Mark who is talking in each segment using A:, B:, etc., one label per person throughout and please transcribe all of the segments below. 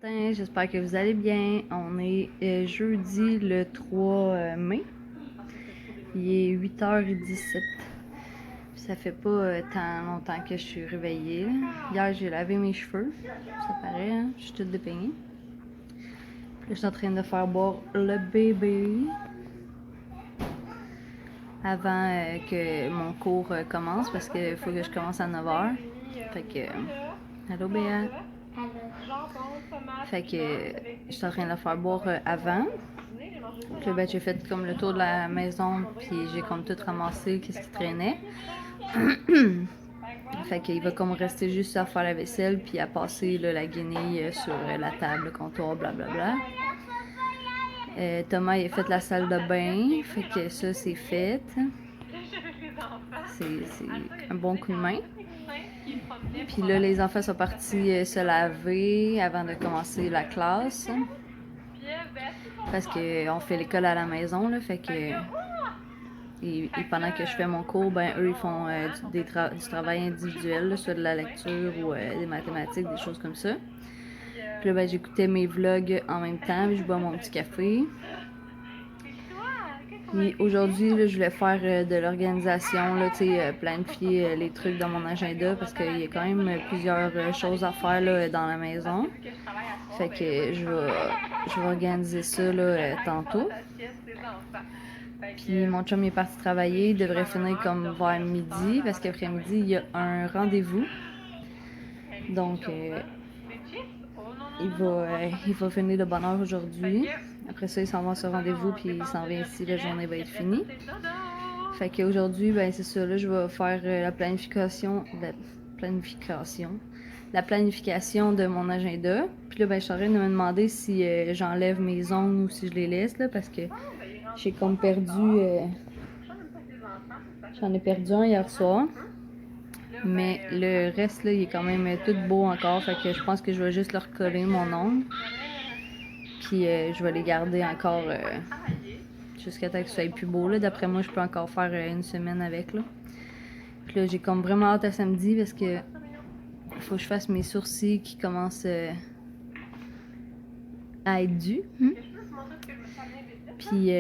A: J'espère que vous allez bien. On est jeudi le 3 mai. Il est 8h17. Ça fait pas tant longtemps que je suis réveillée. Là. Hier, j'ai lavé mes cheveux. Ça paraît, hein? Je suis toute dépeignée. Puis là, je suis en train de faire boire le bébé avant que mon cours commence parce qu'il faut que je commence à 9h. Fait que. Allô, Béa? Fait que je suis en train de le faire boire avant. Puis ben, j'ai fait comme le tour de la maison, puis j'ai comme tout ramassé, qu'est-ce qui traînait. Fait qu'il va comme rester juste à faire la vaisselle, puis à passer là, la guenille sur la table, le comptoir, blablabla. Thomas il a fait la salle de bain, fait que ça c'est fait. C'est un bon coup de main. Puis là, les enfants sont partis se laver avant de commencer la classe. Parce qu'on fait l'école à la maison, là, fait que... Et pendant que je fais mon cours, ben eux, ils font du travail individuel, là, soit de la lecture ou des mathématiques, des choses comme ça. Puis là, ben, j'écoutais mes vlogs en même temps, puis je bois mon petit café. Puis aujourd'hui, là, je voulais faire de l'organisation, là, planifier les trucs dans mon agenda parce qu'il y a quand même plusieurs choses à faire là, dans la maison. Fait que je vais organiser ça là, tantôt. Puis mon chum est parti travailler, il devrait finir comme vers midi parce qu'après-midi, il y a un rendez-vous. Donc, il va finir de bonne heure aujourd'hui. Après ça, il s'en va à ce rendez-vous puis il s'en vient ici, la journée va être finie. Fait qu'aujourd'hui, ben c'est ça, là, je vais faire la planification de mon agenda. Puis là, ben, je suis en train de me demander si j'enlève mes ongles ou si je les laisse, là, parce que j'ai comme perdu... j'en ai perdu un hier soir. Mais le reste, là, il est quand même tout beau encore. Fait que je pense que je vais juste leur coller mon ongle. Puis je vais les garder encore jusqu'à temps que ce soit plus beau. D'après moi, je peux encore faire une semaine avec. Là. Puis là, j'ai comme vraiment hâte à samedi parce que faut que je fasse mes sourcils qui commencent à être dus. Puis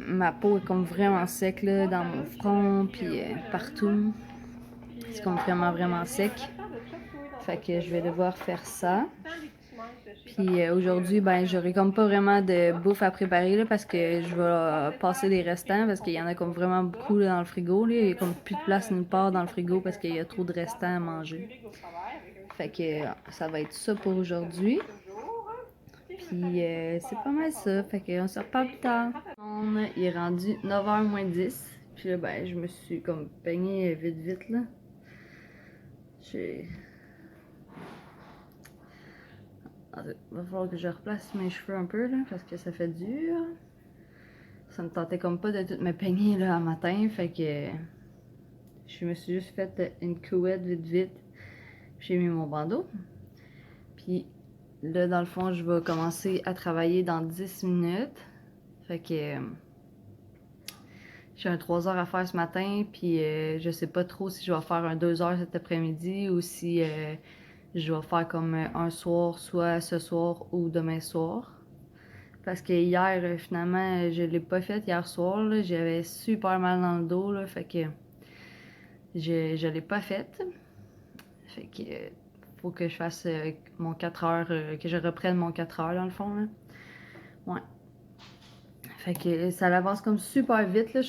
A: ma peau est comme vraiment sec là, dans mon front, puis partout. C'est comme vraiment sec. Fait que je vais devoir faire ça. Puis aujourd'hui, ben j'aurai comme pas vraiment de bouffe à préparer là, parce que je vais passer les restants parce qu'il y en a comme vraiment beaucoup là, dans le frigo. Là. Il y a comme plus de place nulle part dans le frigo parce qu'il y a trop de restants à manger. Fait que ça va être ça pour aujourd'hui. Puis c'est pas mal ça. Fait qu'on se reparle plus tard. Il est rendu 9h moins 10. Puis là, ben je me suis comme peignée vite là. Il va falloir que je replace mes cheveux un peu là, parce que ça fait dur. Ça me tentait comme pas de tout me peigner là, un matin, fait que je me suis juste fait une couette vite. J'ai mis mon bandeau. Puis là, dans le fond, je vais commencer à travailler dans 10 minutes. Fait que j'ai un 3 heures à faire ce matin, puis je sais pas trop si je vais faire un 2 heures cet après-midi ou si je vais faire comme un soir, soit ce soir ou demain soir. Parce que hier, finalement, je l'ai pas fait hier soir. J'avais super mal dans le dos, là, fait que je l'ai pas fait. Fait que faut que je fasse mon 4 heures, que je reprenne mon 4 heures dans le fond. Là. Ouais. Fait que ça avance comme super vite. Là.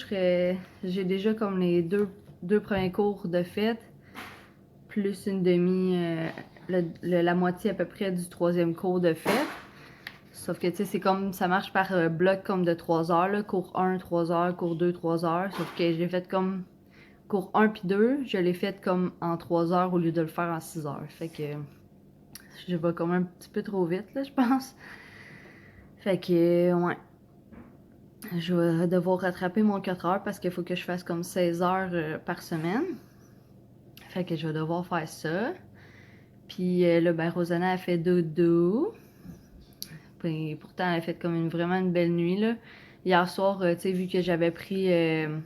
A: J'ai déjà comme les deux premiers cours de fête, plus une demi, la moitié à peu près du troisième cours de fête. Sauf que, tu sais, c'est comme, ça marche par bloc comme de 3 heures, là. Cours 1, 3 heures, cours 2, 3 heures. Sauf que je l'ai fait comme, cours 1 puis 2, je l'ai fait comme en 3 heures au lieu de le faire en 6 heures. Fait que, je vais comme un petit peu trop vite, là, je pense. Fait que, ouais. Je vais devoir rattraper mon 4 heures parce qu'il faut que je fasse comme 16 heures par semaine. Fait que je vais devoir faire ça. Puis là, ben, Rosanna a fait dodo. Puis pourtant, elle a fait comme vraiment une belle nuit, là. Hier soir, tu sais, vu que j'avais pris de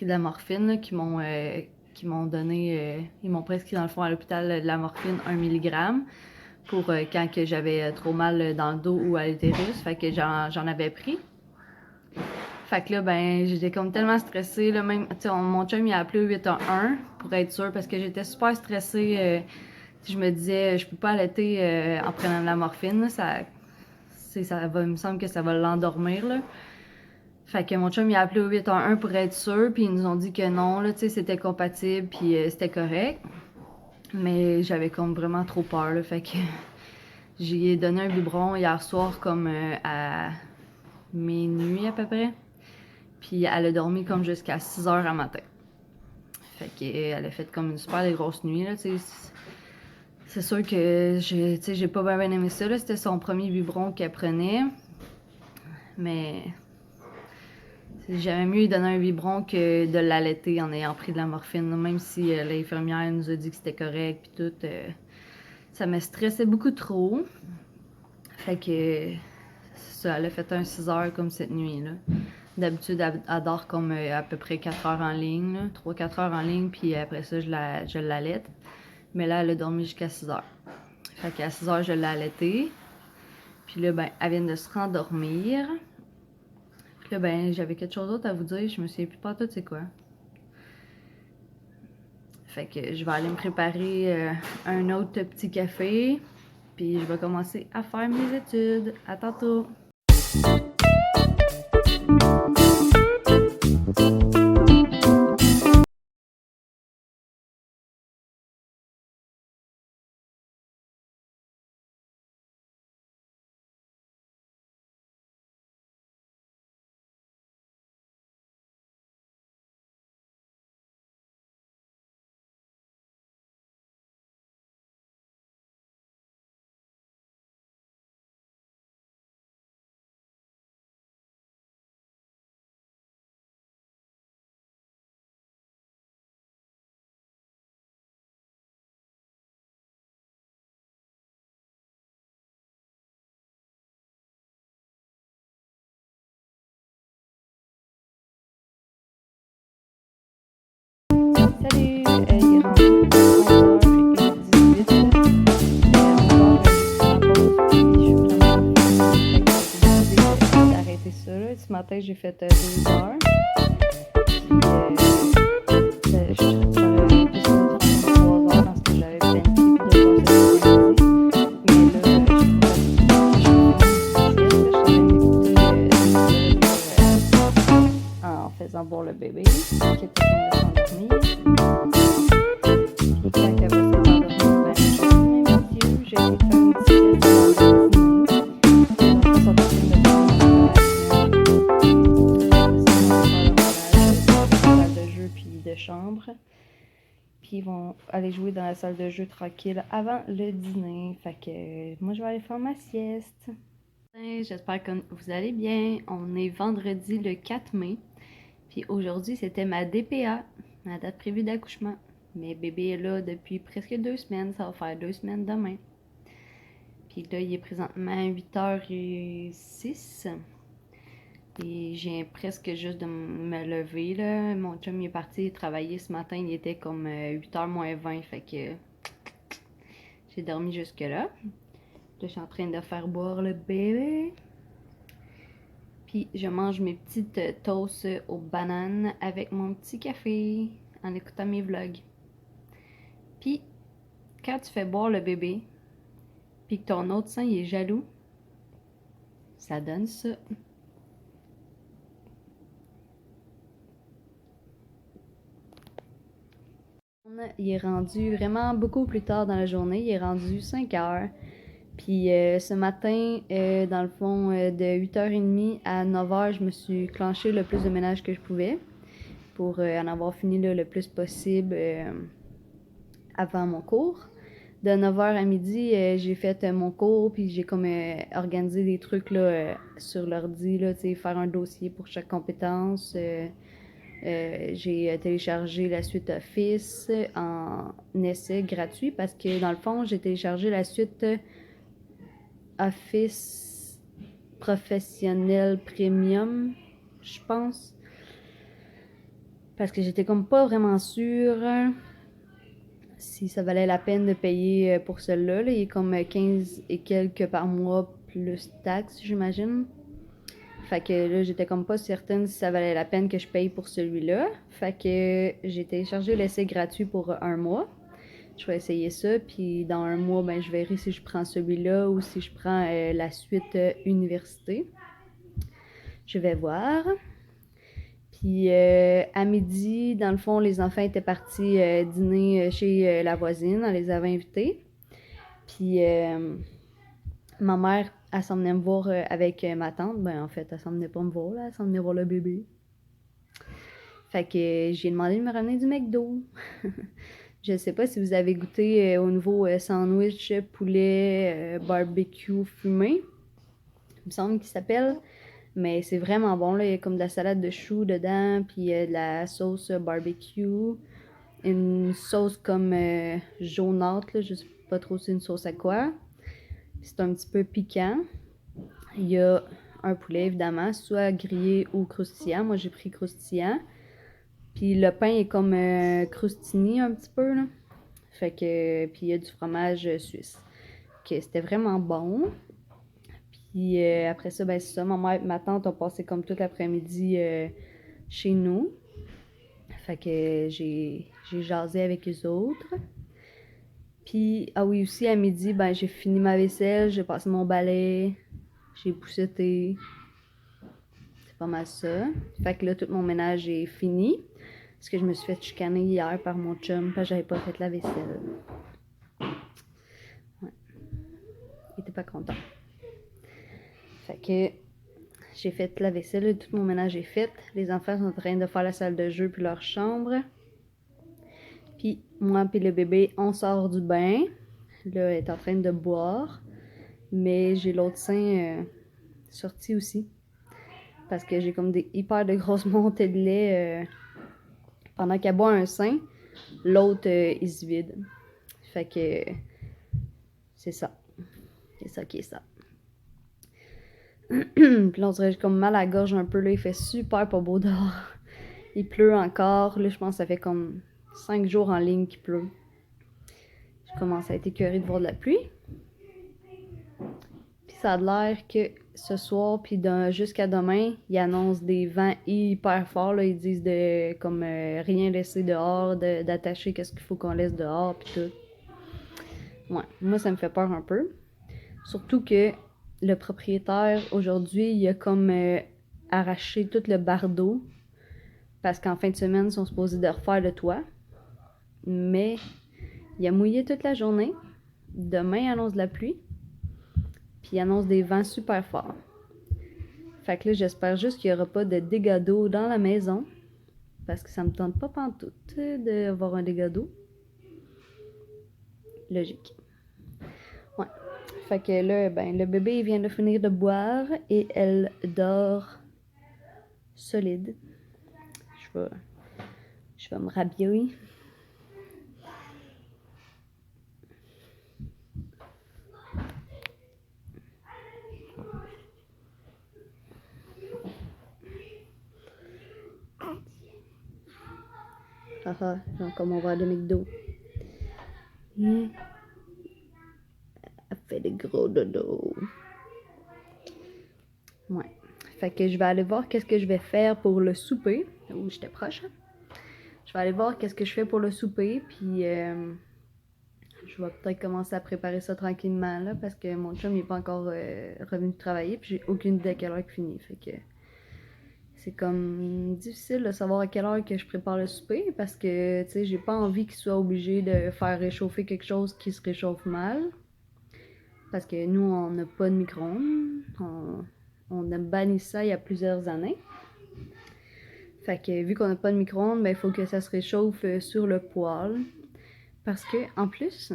A: la morphine, qu'ils m'ont donné, ils m'ont prescrit dans le fond à l'hôpital de la morphine 1 mg pour quand que j'avais trop mal dans le dos ou à l'utérus. Fait que j'en avais pris. Fait que là, ben, j'étais comme tellement stressée, là, même, tu sais, mon chum, il a appelé au 811 pour être sûr, parce que j'étais super stressée. Je me disais, je peux pas allaiter en prenant de la morphine, là, il me semble que ça va l'endormir, là. Fait que mon chum, il a appelé au 811 pour être sûr, puis ils nous ont dit que non, là, tu sais, c'était compatible, puis c'était correct. Mais j'avais comme vraiment trop peur, là, fait que j'ai donné un biberon hier soir, comme à minuit à peu près. Puis elle a dormi comme jusqu'à 6 heures à matin. Fait qu'elle a fait comme une super grosse nuit, là, tu sais. C'est sûr que j'ai pas bien aimé ça, là. C'était son premier biberon qu'elle prenait. Mais j'aimais mieux lui donner un biberon que de l'allaiter en ayant pris de la morphine, là. Même si l'infirmière nous a dit que c'était correct puis tout. Ça me stressait beaucoup trop. Fait que ça, elle a fait un 6 heures comme cette nuit, là. D'habitude, elle dort comme à peu près 4 heures en ligne, 3-4 heures en ligne, puis après ça, je l'allaite. Mais là, elle a dormi jusqu'à 6 heures. Fait qu'à 6 heures, je l'ai allaitée. Puis là, ben, elle vient de se rendormir. Puis là, ben, j'avais quelque chose d'autre à vous dire, je me souviens plus pas tout c'est quoi. Fait que je vais aller me préparer un autre petit café. Puis je vais commencer à faire mes études. À tantôt! Salut! Il est rendu 11h18. D'arrêter ça, là. Ce matin, j'ai fait 12 heures. Puis, je suis décidée de faire 3 heures parce que j'avais planifié pour 2 heures cet après-midi. Mais là, en faisant boire le bébé, qui était en train de s'endormir. Puis quand elle va s'endormir, ben, je ferme mes yeux, j'ai essayé de faire une petite sieste avant le dîner. Les enfants sont en train de faire la salle de jeu puis de chambre. Puis ils vont aller jouer dans la salle de jeu tranquille avant le dîner. Fait que moi, je vais aller faire ma sieste. J'espère que vous allez bien. On est vendredi le 4 mai. Puis aujourd'hui, c'était ma DPA, ma date prévue d'accouchement. Mais bébé est là depuis presque 2 semaines. Ça va faire 2 semaines demain. Puis là, il est présentement 8h06. Et j'ai presque juste de me lever, là. Mon chum, il est parti travailler ce matin. Il était comme 8h moins 20. Fait que j'ai dormi jusque-là. Là, je suis en train de faire boire le bébé. Puis je mange mes petites toasts aux bananes avec mon petit café en écoutant mes vlogs. Puis, quand tu fais boire le bébé, puis que ton autre sein il est jaloux, ça donne ça. Il est rendu vraiment beaucoup plus tard dans la journée. Il est rendu 5 heures. Puis ce matin, dans le fond, de 8h30 à 9h, je me suis clenché le plus de ménage que je pouvais pour en avoir fini là, le plus possible avant mon cours. De 9h à midi, j'ai fait mon cours, puis j'ai comme organisé des trucs là, sur l'ordi, là, faire un dossier pour chaque compétence. J'ai téléchargé la suite Office en essai gratuit parce que dans le fond, j'ai téléchargé la suite Office professionnel premium, je pense. Parce que j'étais comme pas vraiment sûre si ça valait la peine de payer pour celui-là. Là. Il est comme 15 et quelques par mois plus taxes, j'imagine. Fait que là, j'étais comme pas certaine si ça valait la peine que je paye pour celui-là. Fait que j'ai téléchargé l'essai gratuit pour un mois. Je vais essayer ça, puis dans un mois, ben, je verrai si je prends celui-là ou si je prends la suite université. Je vais voir. Puis à midi, dans le fond, les enfants étaient partis dîner chez la voisine. On les avait invités. Puis ma mère, elle s'en venait me voir avec ma tante. Ben en fait, elle s'en venait pas me voir, là. Elle s'en venait voir le bébé. Fait que j'ai demandé de me ramener du McDo. Je sais pas si vous avez goûté au nouveau sandwich poulet barbecue fumé. Il me semble qu'il s'appelle. Mais c'est vraiment bon, là. Il y a comme de la salade de choux dedans, puis de la sauce barbecue. Une sauce comme jaunâtre, là. Je sais pas trop si c'est une sauce à quoi. C'est un petit peu piquant. Il y a un poulet, évidemment, soit grillé ou croustillant. Moi, j'ai pris croustillant. Puis le pain est comme croustini un petit peu, là. Fait que, puis il y a du fromage suisse. Que c'était vraiment bon. Puis après ça, ben c'est ça. Ma tante a passé comme tout l'après-midi chez nous. Fait que j'ai jasé avec les autres. Puis, ah oui, aussi à midi, ben j'ai fini ma vaisselle, j'ai passé mon balai, j'ai pousseté. C'est pas mal ça. Fait que là, tout mon ménage est fini. Parce que je me suis fait chicaner hier par mon chum parce que j'avais pas fait la vaisselle. Ouais. Il était pas content. Fait que j'ai fait la vaisselle, tout mon ménage est fait. Les enfants sont en train de faire la salle de jeu puis leur chambre. Puis moi puis le bébé, on sort du bain. Là, elle est en train de boire. Mais j'ai l'autre sein sorti aussi. Parce que j'ai comme des hyper de grosses montées de lait. Pendant qu'elle boit un sein, l'autre, il se vide. Fait que c'est ça. C'est ça qui est ça. Puis là, on dirait que j'ai comme mal à la gorge un peu. Là, il fait super pas beau dehors. Il pleut encore. Là, je pense que ça fait comme 5 jours en ligne qu'il pleut. Je commence à être écœurée de voir de la pluie. Puis ça a l'air que ce soir, puis jusqu'à demain, ils annoncent des vents hyper forts. Là. Ils disent de comme rien laisser dehors, d'attacher qu'est-ce qu'il faut qu'on laisse dehors, puis tout. Ouais, moi, ça me fait peur un peu. Surtout que le propriétaire, aujourd'hui, il a comme arraché tout le bardeau. Parce qu'en fin de semaine, ils sont supposés de refaire le toit. Mais il a mouillé toute la journée. Demain, il annonce de la pluie. Puis il annonce des vents super forts. Fait que là, j'espère juste qu'il n'y aura pas de dégâts d'eau dans la maison. Parce que ça me tente pas pantoute d'avoir un dégât d'eau. Logique. Ouais. Fait que là, ben, le bébé il vient de finir de boire et elle dort solide. Je vais me rhabiller. Haha, j'ai encore mon verre de McDo. Elle fait des gros dodo. Ouais. Fait que je vais aller voir qu'est-ce que je vais faire pour le souper. Ouh, j'étais proche. Hein? Je vais aller voir qu'est-ce que je fais pour le souper. Puis je vais peut-être commencer à préparer ça tranquillement là. Parce que mon chum n'est pas encore revenu travailler. Puis j'ai aucune idée à quelle heure il finit. Fait que c'est comme difficile de savoir à quelle heure que je prépare le souper. Parce que tu sais, j'ai pas envie qu'il soit obligé de faire réchauffer quelque chose qui se réchauffe mal. Parce que nous, on n'a pas de micro-ondes. On a banni ça il y a plusieurs années. Fait que vu qu'on n'a pas de micro-ondes, ben, il faut que ça se réchauffe sur le poêle. Parce que, en plus,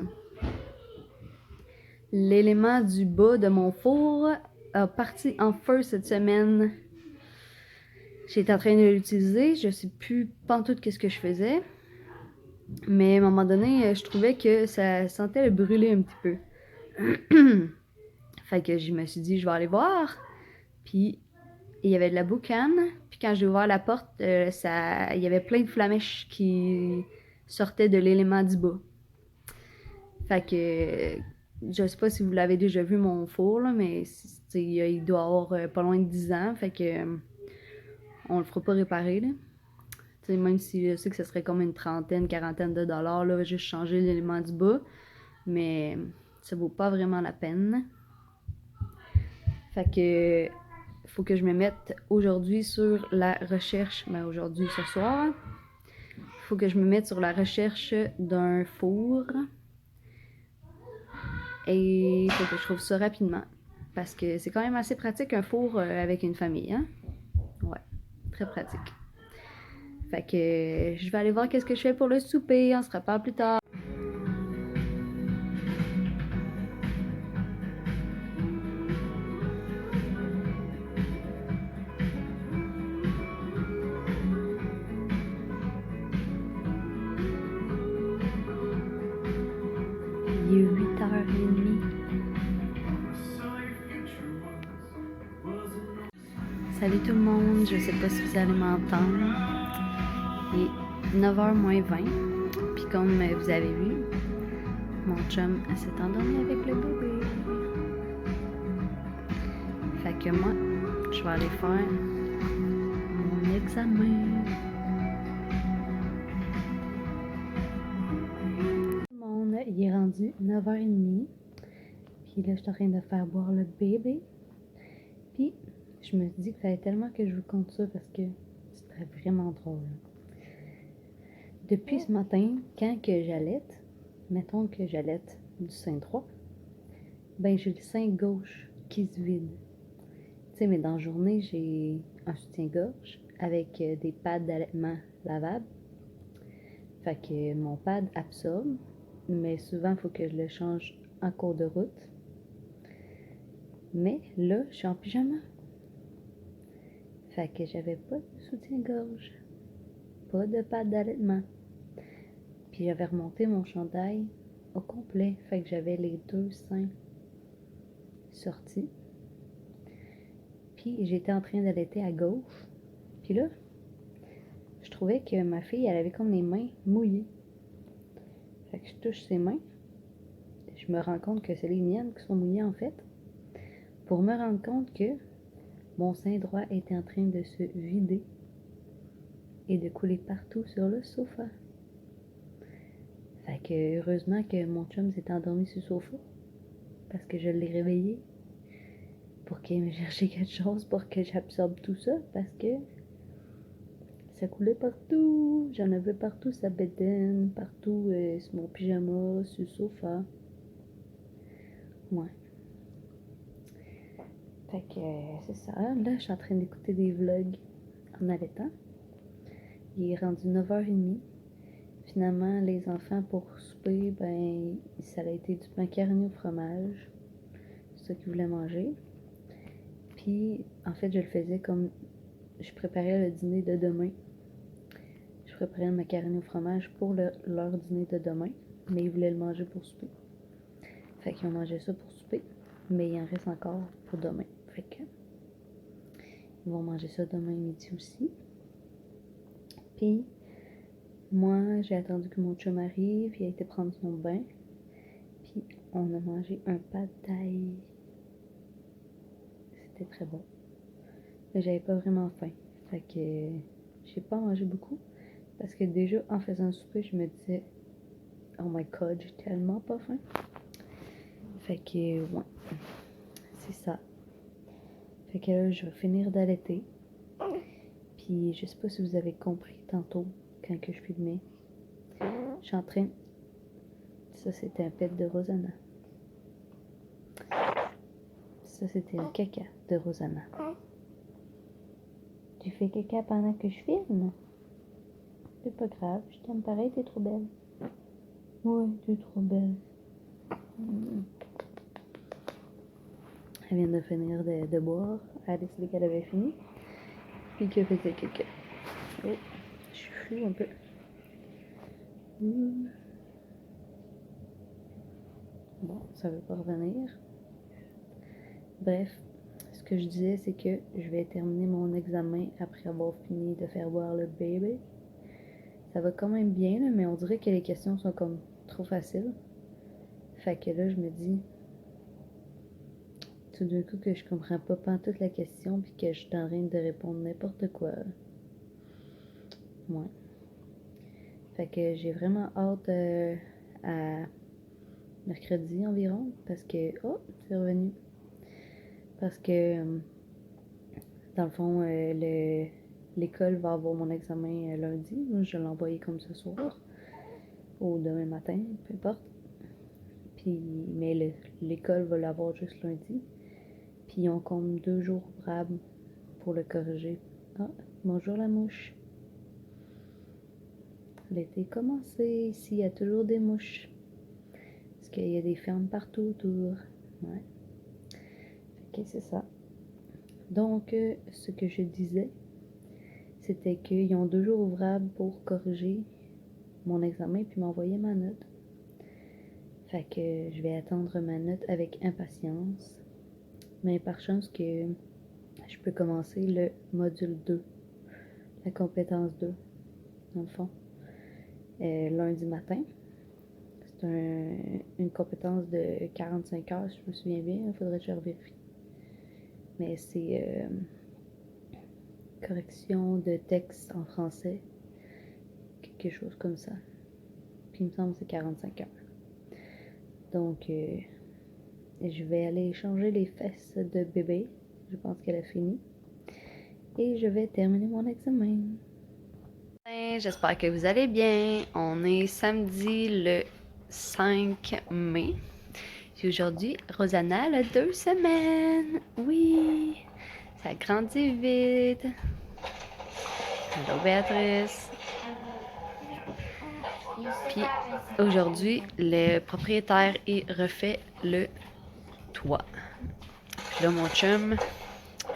A: l'élément du bas de mon four a parti en feu cette semaine. J'étais en train de l'utiliser, je sais plus pantoute qu'est-ce que je faisais. Mais à un moment donné, je trouvais que ça sentait le brûler un petit peu. Fait que je me suis dit, je vais aller voir. Puis il y avait de la boucane. Puis quand j'ai ouvert la porte, il y avait plein de flamèches qui sortaient de l'élément du bas. Fait que je sais pas si vous l'avez déjà vu mon four, là, mais il doit avoir pas loin de 10 ans. Fait que on le fera pas réparer. Là. Même si je sais que ce serait comme une trentaine, quarantaine de dollars, là, juste changer l'élément du bas. Mais ça vaut pas vraiment la peine. Fait que faut que je me mette aujourd'hui sur la recherche. Ben aujourd'hui, ce soir. Faut que je me mette sur la recherche d'un four. Et il faut que je trouve ça rapidement. Parce que c'est quand même assez pratique un four avec une famille, hein? Ouais, très pratique. Fait que je vais aller voir qu'est-ce que je fais pour le souper. On se reparle plus tard. Il est 8h30. Salut tout le monde, je sais pas si vous allez m'entendre. Il est 9h moins 20. Puis comme vous avez vu, mon chum s'est endormi avec le bébé. Fait que moi, je vais aller faire mon examen. Tout le monde, il est rendu 9h30. Puis là, je suis en train de faire boire le bébé. Puis, je me dis qu'il fallait tellement que je vous conte ça parce que c'était vraiment drôle. Depuis ce matin, quand que j'allaite, mettons que j'allaite du sein droit, ben j'ai le sein gauche qui se vide. Tu sais, mais dans la journée, j'ai un soutien-gorge avec des pads d'allaitement lavables. Fait que mon pad absorbe, mais souvent, il faut que je le change en cours de route. Mais là, je suis en pyjama. Fait que j'avais pas de soutien-gorge, pas de pad d'allaitement. Puis j'avais remonté mon chandail au complet. Fait que j'avais les deux seins sortis. Puis j'étais en train d'allaiter à gauche. Puis là, je trouvais que ma fille, elle avait comme les mains mouillées. Fait que je touche ses mains. Je me rends compte que c'est les miennes qui sont mouillées en fait. Pour me rendre compte que mon sein droit était en train de se vider et de couler partout sur le sofa. Fait que heureusement que mon chum s'est endormi sur le sofa parce que je l'ai réveillé pour qu'il me cherche quelque chose pour que j'absorbe tout ça parce que ça coulait partout. J'en avais partout sa bédaine, partout sur mon pyjama, sur le sofa. Ouais. Fait que c'est ça. Là, je suis en train d'écouter des vlogs en allaitant. Il est rendu 9h30. Finalement, les enfants, pour souper, ben, ça a été du macaroni au fromage. C'est ça qu'ils voulaient manger. Puis, en fait, je le faisais comme... Je préparais le dîner de demain. Je préparais le macaroni au fromage pour leur dîner de demain. Mais ils voulaient le manger pour souper. Fait qu'ils ont mangé ça pour souper. Mais il en reste encore pour demain. Fait que... Ils vont manger ça demain midi aussi. Puis... Moi, j'ai attendu que mon chum arrive, il a été prendre son bain, puis on a mangé un pad thai. C'était très bon. Mais j'avais pas vraiment faim, fait que j'ai pas mangé beaucoup, parce que déjà, en faisant le souper, je me disais, oh my god, j'ai tellement pas faim. Fait que, ouais, c'est ça. Fait que là, je vais finir d'allaiter. Puis, je sais pas si vous avez compris tantôt, quand que je filmais. Je suis en train... Ça, c'était un pet de Rosanna. Ça, c'était un caca de Rosanna. Tu fais caca pendant que je filme? C'est pas grave, je t'aime pareil, t'es trop belle. Ouais, t'es trop belle. Elle vient de finir de boire. Elle a décidé qu'elle avait fini. Puis qu'elle faisait caca. Oh, je suis flou un peu. Bon, ça veut pas revenir. Bref, ce que je disais, c'est que je vais terminer mon examen après avoir fini de faire boire le bébé. Ça va quand même bien, là, mais on dirait que les questions sont comme trop faciles. Fait que là, je me dis, tout d'un coup, que je comprends pas pantoute la question, puis que je suis en train de répondre n'importe quoi. Ouais. Fait que j'ai vraiment hâte à mercredi environ, parce que... Oh, c'est revenu. Parce que, dans le fond, l'école va avoir mon examen lundi. Moi, je vais l'envoyer comme ce soir, ou demain matin, peu importe. Puis, mais l'école va l'avoir juste lundi. Puis, on compte 2 jours ouvrables pour le corriger. Ah, bonjour la mouche. L'été commencé, ici, il y a toujours des mouches. Parce qu'il y a des fermes partout autour. Ouais. Ok, c'est ça. Donc, ce que je disais, c'était qu'ils ont 2 jours ouvrables pour corriger mon examen puis m'envoyer ma note. Fait que je vais attendre ma note avec impatience. Mais par chance que je peux commencer le module 2, la compétence 2, dans le fond, lundi matin. C'est une compétence de 45 heures, si je me souviens bien. Il faudrait que je revérifie. Mais c'est correction de texte en français, quelque chose comme ça. Puis il me semble que c'est 45 heures. Donc, je vais aller changer les fesses de bébé. Je pense qu'elle a fini. Et je vais terminer mon examen. J'espère que vous allez bien. On est samedi le 5 mai. Et aujourd'hui, Rosanna a 2 semaines. Oui, ça grandit vite. Allô Béatrice. Puis aujourd'hui, le propriétaire y refait le toit. Puis là, mon chum,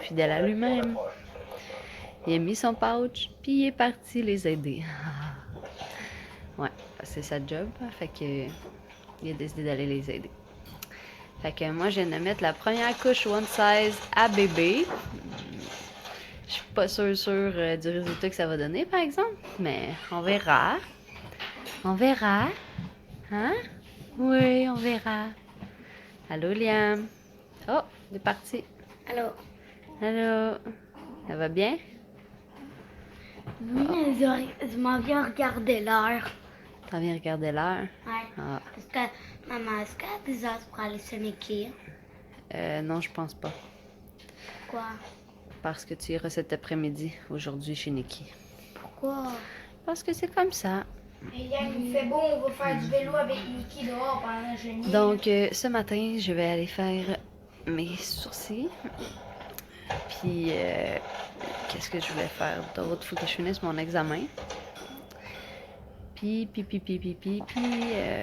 A: fidèle à lui-même, il a mis son pouch, puis il est parti les aider. Ouais, c'est sa job, fait que il a décidé d'aller les aider. Fait que moi, je viens de mettre la première couche one size à bébé. Je suis pas sûre du résultat que ça va donner, par exemple, mais on verra. On verra. Hein? Oui, on verra. Allô, Liam? Oh, il est parti.
B: Allô?
A: Allô? Ça va bien?
B: Oui, mais je m'en viens regarder l'heure.
A: T'en viens regarder l'heure?
B: Ouais.
A: Ah.
B: Parce que maman, est-ce qu'elle a des heures pour aller sur Nikki?
A: Non, je pense pas.
B: Quoi?
A: Parce que tu iras cet après-midi, aujourd'hui, chez Nikki.
B: Pourquoi?
A: Parce que c'est comme ça.
C: Et là, il fait beau, on va faire du vélo avec Nikki dehors pendant que je niais.
A: Donc, ce matin, je vais aller faire mes sourcils. Puis, qu'est-ce que je voulais faire d'autre? Il faut que je finisse mon examen. Puis,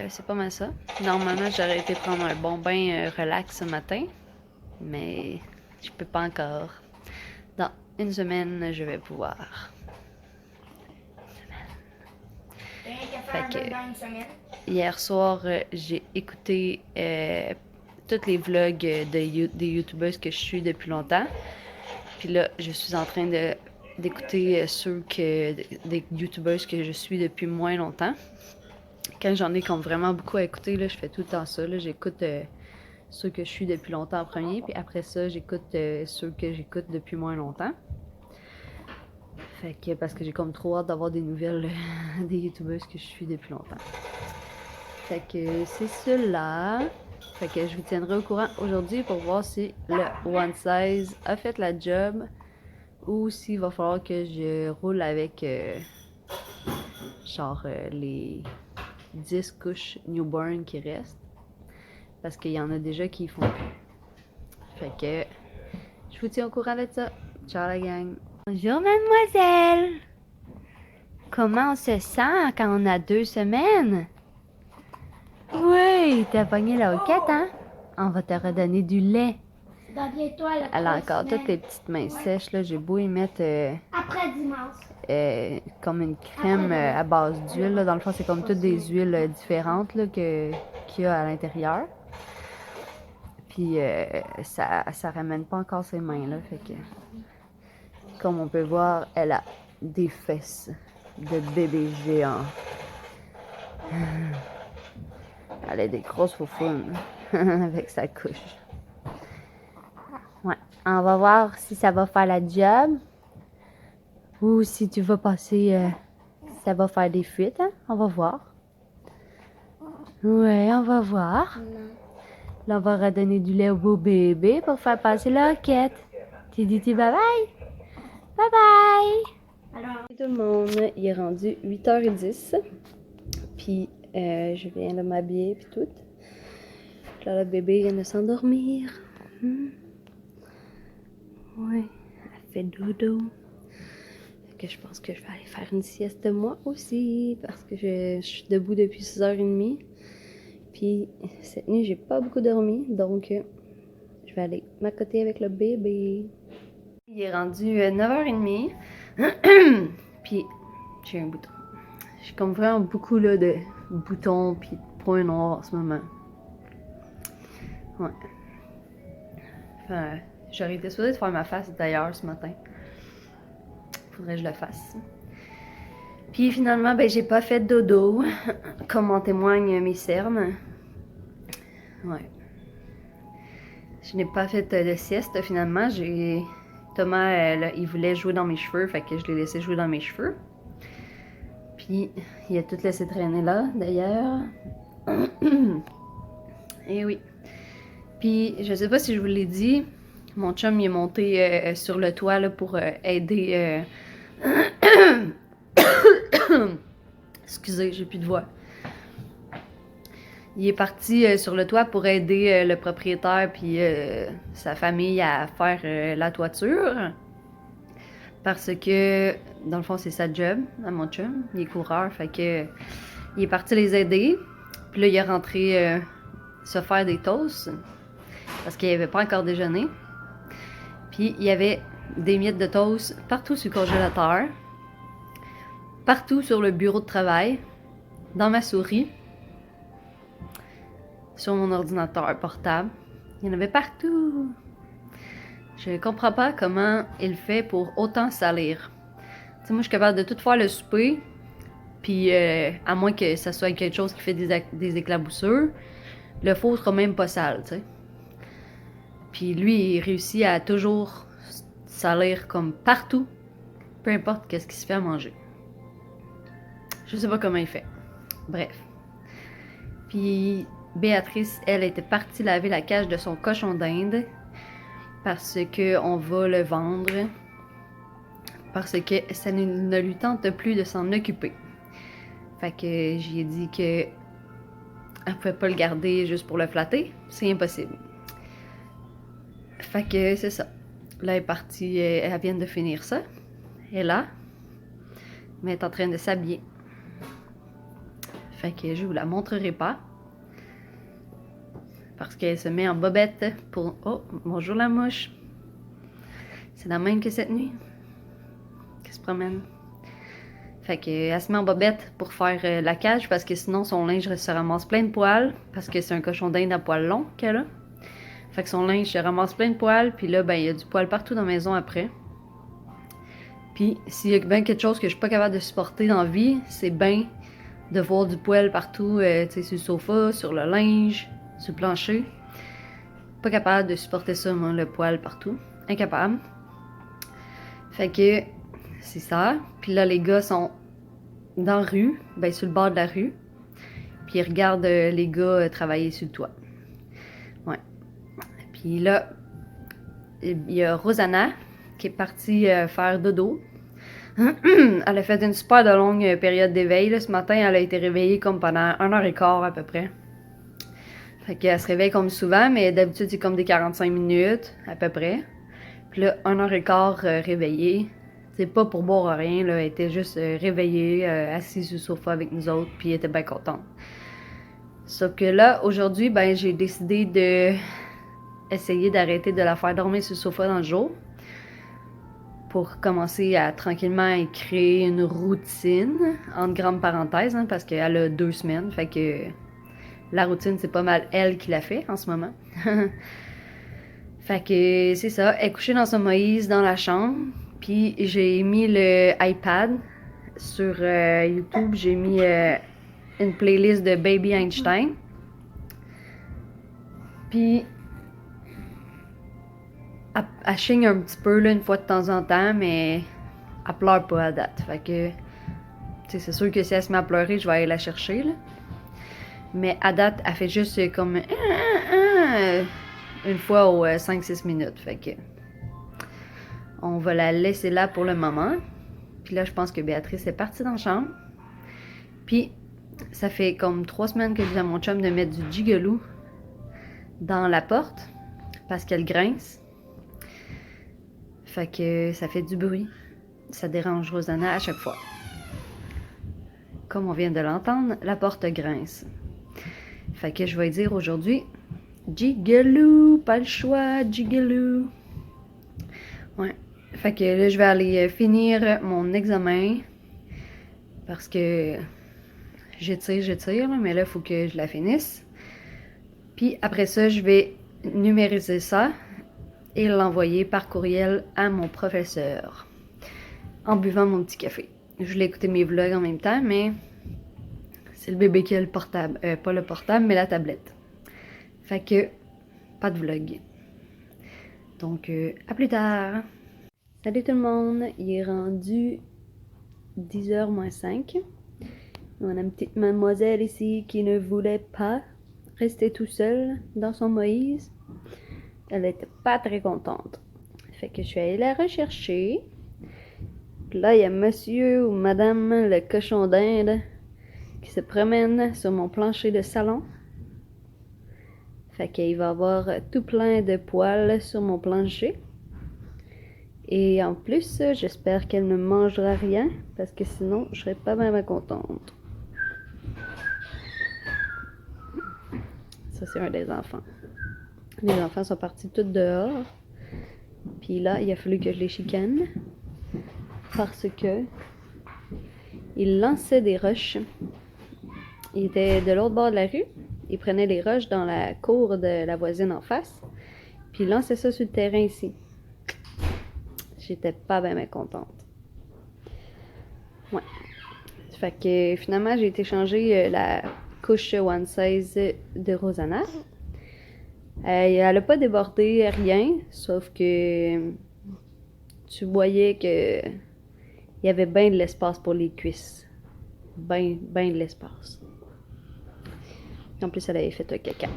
A: c'est pas mal ça. Normalement, j'aurais été prendre un bon bain relax ce matin. Mais je peux pas encore. Dans une semaine, je vais pouvoir.
C: T'as rien qu'à faire
A: Fait que-
C: dans une semaine.
A: Hier soir, j'ai écouté tous les vlogs des youtubeuses que je suis depuis longtemps. Puis là, je suis en train d'écouter des youtubeuses que je suis depuis moins longtemps. Quand j'en ai comme vraiment beaucoup à écouter, là, je fais tout le temps ça. Là, j'écoute ceux que je suis depuis longtemps en premier, puis après ça, j'écoute ceux que j'écoute depuis moins longtemps. Fait que parce que j'ai comme trop hâte d'avoir des nouvelles des youtubeuses que je suis depuis longtemps. Fait que c'est cela. Fait que je vous tiendrai au courant aujourd'hui pour voir si le one size a fait la job ou s'il va falloir que je roule avec les 10 couches newborn qui restent. Parce qu'il y en a déjà qui font plus. Fait que je vous tiens au courant de ça. Ciao la gang. Bonjour mademoiselle. Comment on se sent quand on a 2 semaines? Oui, t'as pogné la hoquette, hein? On va te redonner du lait.
B: Dans bientôt à la
A: Elle a
B: 3
A: encore toutes les
B: semaines.
A: petites mains sèches, là. J'ai beau y mettre
B: Après dimanche.
A: comme une crème à base d'huile, là. Dans le fond, c'est comme toutes des huiles différentes, là, qu'il y a à l'intérieur. Puis ça ramène pas encore ses mains, là. Fait que, comme on peut voir, elle a des fesses de bébé géant. Elle a des grosses faufounes avec sa couche. Ouais, on va voir si ça va faire la job ou si tu vas passer, ça va faire des fuites, hein? On va voir. Ouais, on va voir. Là, on va redonner du lait au beau bébé pour faire passer l'enquête. Tu dis bye bye? Bye bye!
B: Alors,
A: Tout le monde, il est rendu 8h10. Puis, je viens de m'habiller puis tout. Là, le bébé vient de s'endormir. Ouais, elle fait dodo. Fait que je pense que je vais aller faire une sieste moi aussi parce que je suis debout depuis 6h30. Puis cette nuit, j'ai pas beaucoup dormi, donc je vais aller m'accoter avec le bébé. Il est rendu 9h30. Puis j'ai un bouton. J'ai comme vraiment beaucoup là, de boutons puis de points noirs en ce moment. Ouais. Enfin, j'aurais été supposée de faire ma face d'ailleurs ce matin. Faudrait que je le fasse. Puis finalement, ben j'ai pas fait de dodo, comme en témoignent mes cernes. Ouais. Je n'ai pas fait de sieste finalement. Thomas, il voulait jouer dans mes cheveux, fait que je l'ai laissé jouer dans mes cheveux. Puis il a tout laissé traîner là, d'ailleurs. Et oui. Puis je sais pas si je vous l'ai dit, mon chum il est monté sur le toit là, pour aider. Excusez, j'ai plus de voix. Il est parti sur le toit pour aider le propriétaire puis sa famille à faire la toiture. Parce que, dans le fond, c'est sa job, à mon chum. Il est coureur, fait que il est parti les aider. Puis là, il est rentré se faire des toasts parce qu'il n'avait pas encore déjeuné. Puis il y avait des miettes de toast partout sur le congélateur, partout sur le bureau de travail, dans ma souris, sur mon ordinateur portable. Il y en avait partout. Je comprends pas comment il fait pour autant salir. Tu sais, moi, je suis capable de tout faire le souper, puis à moins que ça soit quelque chose qui fait des éclaboussures, le four sera même pas sale, tu sais. Puis lui, il réussit à toujours salir comme partout, peu importe qu'est-ce qu'il se fait à manger. Je sais pas comment il fait. Bref. Puis Béatrice, elle, était partie laver la cage de son cochon d'Inde parce que on va le vendre. Parce que ça ne lui tente plus de s'en occuper. Fait que j'ai dit que elle pouvait pas le garder juste pour le flatter. C'est impossible. Fait que c'est ça. Là, elle est partie, elle vient de finir ça. Elle est là. Mais elle est en train de s'habiller. Fait que je vous la montrerai pas. Parce qu'elle se met en bobette pour... Oh, bonjour la mouche. C'est la même que cette nuit. Qui se promène. Fait qu'elle se met en bobette pour faire la cage parce que sinon son linge se ramasse plein de poils. Parce que c'est un cochon d'Inde à poils longs qu'elle a. Fait que son linge se ramasse plein de poils. Puis là, ben, il y a du poil partout dans la maison après. Puis s'il y a bien quelque chose que je suis pas capable de supporter dans la vie, c'est bien de voir du poil partout, tu sais, sur le sofa, sur le linge, sur le plancher. Pas capable de supporter ça, moi, le poil partout. Incapable. Fait que c'est ça. Puis là, les gars sont dans la rue, ben sur le bord de la rue. Puis ils regardent les gars travailler sur le toit. Ouais. Puis là, il y a Rosanna qui est partie faire dodo. Elle a fait une super de longue période d'éveil. Ce matin, elle a été réveillée comme pendant 1h15 à peu près. Fait qu'elle se réveille comme souvent, mais d'habitude, c'est comme des 45 minutes à peu près. Puis là, 1h15 réveillée. C'est pas pour boire rien, là. Elle était juste réveillée, assise sur le sofa avec nous autres, puis elle était bien contente. Sauf que là, aujourd'hui, ben, j'ai décidé de essayer d'arrêter de la faire dormir sur le sofa dans le jour. Pour commencer à tranquillement créer une routine, entre grandes parenthèses, hein, parce qu'elle a 2 semaines, fait que la routine, c'est pas mal elle qui l'a fait en ce moment. Fait que c'est ça, elle est couchée dans son Moïse dans la chambre, puis j'ai mis le iPad sur YouTube, j'ai mis une playlist de Baby Einstein. Puis, elle chigne un petit peu là, une fois de temps en temps, mais elle pleure pas à date. Fait que, tu sais, c'est sûr que si elle se met à pleurer, je vais aller la chercher, là. Mais à date, elle fait juste comme une fois aux 5-6 minutes. Fait que, on va la laisser là pour le moment. Puis là, je pense que Béatrice est partie dans la chambre. Puis, ça fait comme 3 semaines que je dis à mon chum de mettre du gigolou dans la porte parce qu'elle grince. Fait que ça fait du bruit. Ça dérange Rosanna à chaque fois. Comme on vient de l'entendre, la porte grince. Fait que je vais dire aujourd'hui gigolou, pas le choix, gigolou. Ouais. Fait que là, je vais aller finir mon examen parce que j'étire, mais là, il faut que je la finisse. Puis après ça, je vais numériser ça et l'envoyer par courriel à mon professeur en buvant mon petit café. Je voulais écouter mes vlogs en même temps, mais c'est le bébé qui a le portable. Pas le portable, mais la tablette. Fait que, pas de vlog. Donc, à plus tard! Salut tout le monde! Il est rendu 10h moins 5. On a une petite mademoiselle ici qui ne voulait pas rester tout seule dans son Moïse. Elle était pas très contente. Fait que je suis allée la rechercher. Puis là, il y a monsieur ou madame le cochon d'Inde qui se promène sur mon plancher de salon. Fait qu'il va avoir tout plein de poils sur mon plancher. Et en plus, j'espère qu'elle ne mangera rien parce que sinon, je serais pas vraiment contente. Ça, c'est un des enfants. Les enfants sont partis tous dehors. Puis là, il a fallu que je les chicane. Parce que il lançait des roches. Il était de l'autre bord de la rue. Il prenait les roches dans la cour de la voisine en face. Puis il lançait ça sur le terrain ici. J'étais pas bien contente. Ouais. Fait que finalement, j'ai été changer la couche one size de Rosanna. Elle a pas débordé, rien. Sauf que tu voyais que il y avait bien de l'espace pour les cuisses. Ben de l'espace. En plus, elle avait fait un caca.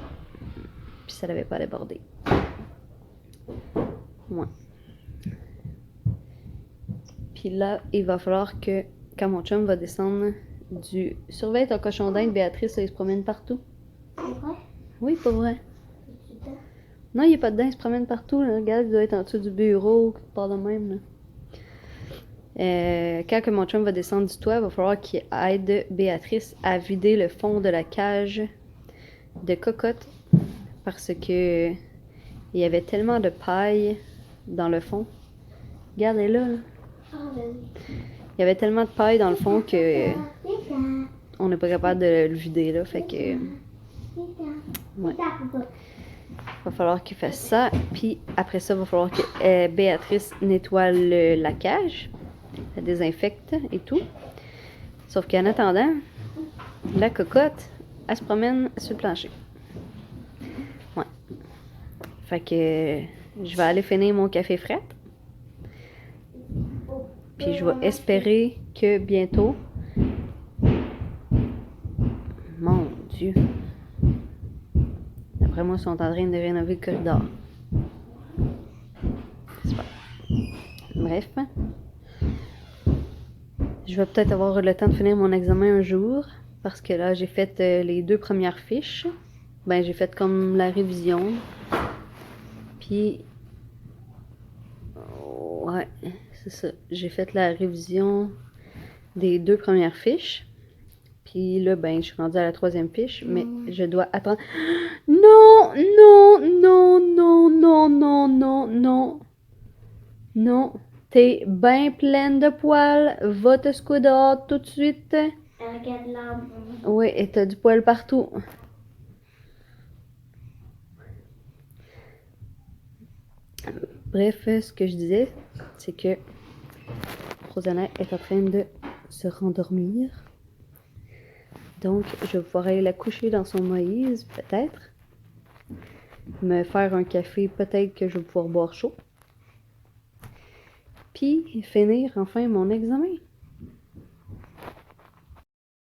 A: Puis ça n'avait pas débordé. Ouais. Puis là, il va falloir que, quand mon chum va descendre du... Surveille ton cochon d'Inde, Béatrice, il se promène partout.
B: C'est vrai?
A: Oui, pas vrai. Non, il n'y a pas de dents, il se promène partout. Là. Regarde, il doit être en dessous du bureau, quelque part de même. Là. Quand que mon chum va descendre du toit, il va falloir qu'il aide Béatrice à vider le fond de la cage de cocotte parce que il y avait tellement de paille dans le fond. Regarde, elle est là. Il y avait tellement de paille dans le fond que on n'est pas capable de le vider là. Fait que ouais. Va falloir qu'il fasse ça. Puis après ça, il va falloir que Béatrice nettoie la cage. La désinfecte et tout. Sauf qu'en attendant, la cocotte, elle se promène sur le plancher. Ouais. Fait que je vais aller finir mon café frais. Puis je vais espérer que bientôt... Mon Dieu. D'après moi, ils sont en train de rénover le corridor. Super. Bref. Je vais peut-être avoir le temps de finir mon examen un jour. Parce que là, j'ai fait les 2 premières fiches. Ben, j'ai fait comme la révision. Puis... Ouais, c'est ça. J'ai fait la révision des 2 premières fiches. Puis là, ben, je suis rendue à la 3e fiche. Mais je dois attendre... Non, non, non, non, non, non, non, non. Non. T'es bien pleine de poils. Va te secouer dehors tout de suite.
B: Regarde là.
A: Oui, et t'as du poil partout. Bref, ce que je disais, c'est que Rosanna est en train de se rendormir. Donc, je vais pouvoir aller la coucher dans son Moïse, peut-être. me faire un café, peut-être que je vais pouvoir boire chaud. Puis finir enfin mon examen.